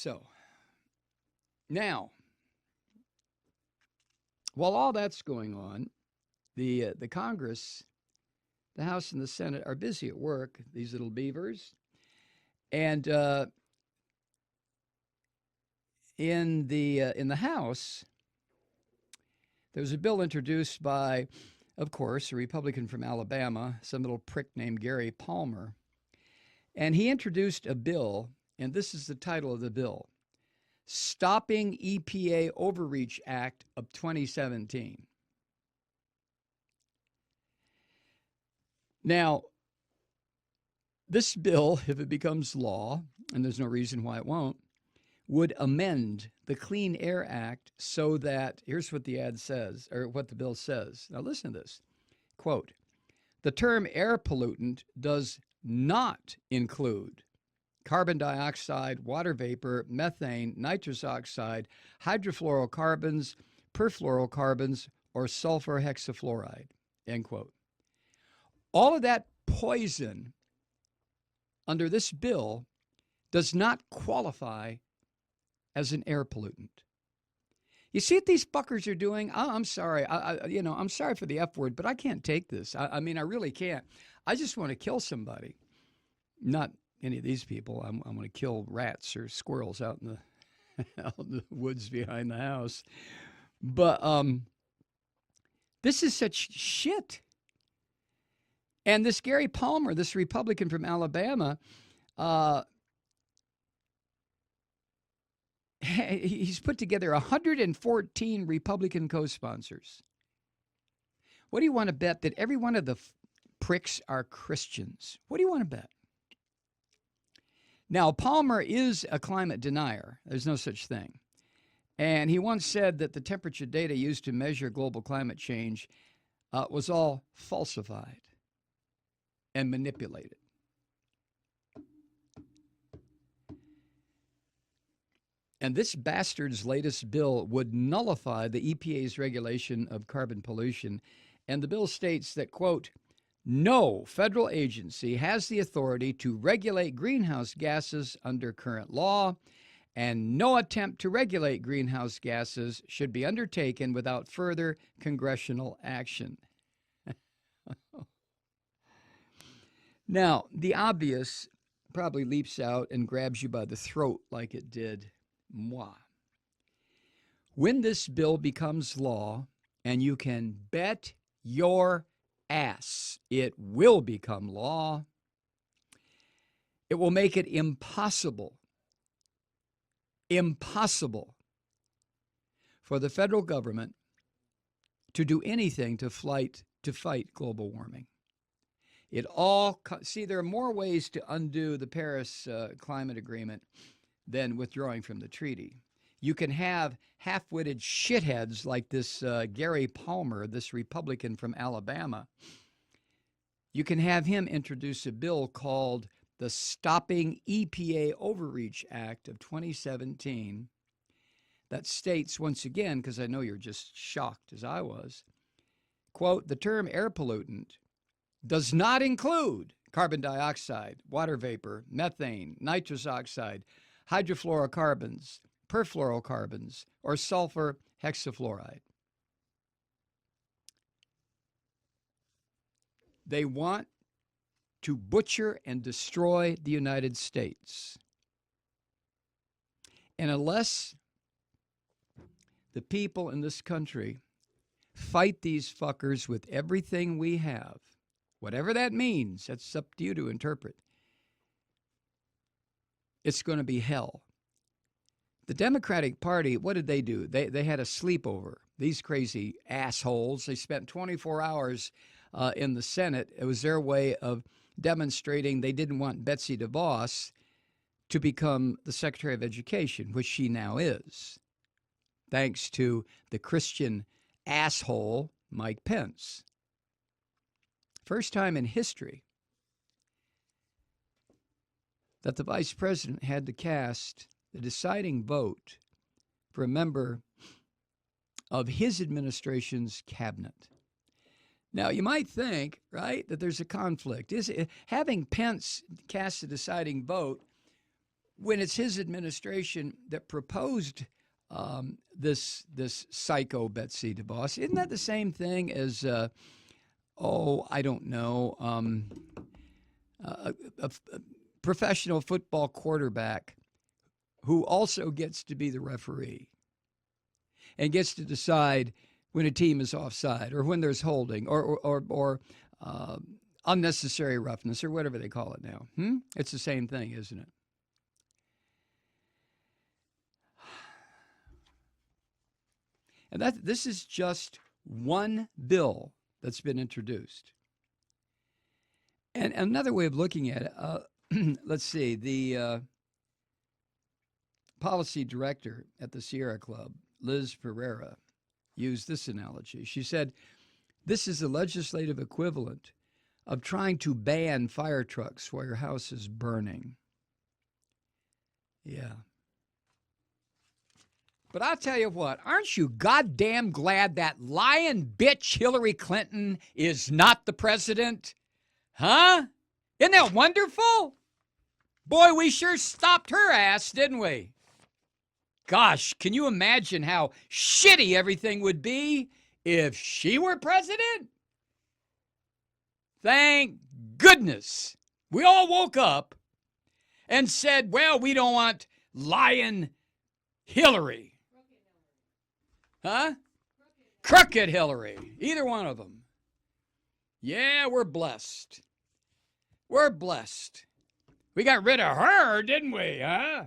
So now, while all that's going on, the Congress, the House and the Senate are busy at work, these little beavers. And in the House, there was a bill introduced by, of course, a Republican from Alabama, some little prick named Gary Palmer. And he introduced a bill, and this is the title of the bill: Stopping EPA Overreach Act of 2017. Now, this bill, if it becomes law, and there's no reason why it won't, would amend the Clean Air Act so that, here's what the ad says, or what the bill says. Now listen to this. Quote, the term air pollutant does not include carbon dioxide, water vapor, methane, nitrous oxide, hydrofluorocarbons, perfluorocarbons, or sulfur hexafluoride, end quote. All of that poison under this bill does not qualify as an air pollutant. You see what these fuckers are doing? I'm sorry. I'm sorry for the F word, but I can't take this. I mean, I really can't. I just want to kill somebody. Not any of these people. I want to kill rats or squirrels out in the woods behind the house. But this is such shit. And this Gary Palmer, this Republican from Alabama, he's put together 114 Republican co-sponsors. What do you want to bet that every one of the pricks are Christians? What do you want to bet? Now, Palmer is a climate denier. There's no such thing. And he once said that the temperature data used to measure global climate change was all falsified and manipulated. And this bastard's latest bill would nullify the EPA's regulation of carbon pollution. And the bill states that, quote, no federal agency has the authority to regulate greenhouse gases under current law, and no attempt to regulate greenhouse gases should be undertaken without further congressional action. Now, the obvious probably leaps out and grabs you by the throat like it did moi. When this bill becomes law, and you can bet your ass it will become law, it will make it impossible for the federal government to do anything to fight global warming. See, there are more ways to undo the Paris Climate Agreement than withdrawing from the treaty. You can have half-witted shitheads like this Gary Palmer, this Republican from Alabama. You can have him introduce a bill called the Stopping EPA Overreach Act of 2017 that states, once again, because I know you're just shocked as I was, quote, the term air pollutant does not include carbon dioxide, water vapor, methane, nitrous oxide, hydrofluorocarbons, perfluorocarbons, or sulfur hexafluoride. They want to butcher and destroy the United States. And unless the people in this country fight these fuckers with everything we have, whatever that means, that's up to you to interpret, it's going to be hell. The Democratic Party, what did they do? They had a sleepover. These crazy assholes, they spent 24 hours in the Senate. It was their way of demonstrating they didn't want Betsy DeVos to become the Secretary of Education, which she now is, thanks to the Christian asshole Mike Pence. First time in history that the vice president had to cast the deciding vote for a member of his administration's cabinet. Now, you might think, right, that there's a conflict. Having Pence cast the deciding vote when it's his administration that proposed this psycho Betsy DeVos, isn't that the same thing as, I don't know, a professional football quarterback who also gets to be the referee and gets to decide when a team is offside or when there's holding or unnecessary roughness or whatever they call it now. It's the same thing, isn't it? And this is just one bill that's been introduced. And another way of looking at it, let's see, the policy director at the Sierra Club, Liz Pereira, used this analogy. She said, this is the legislative equivalent of trying to ban fire trucks while your house is burning. Yeah. But I'll tell you what, aren't you goddamn glad that lying bitch Hillary Clinton is not the president? Huh? Isn't that wonderful? Boy, we sure stopped her ass, didn't we? Gosh, can you imagine how shitty everything would be if she were president? Thank goodness we all woke up and said, well, we don't want lying Hillary. Huh? Crooked Hillary. Either one of them. Yeah, we're blessed. We're blessed. We got rid of her, didn't we, huh?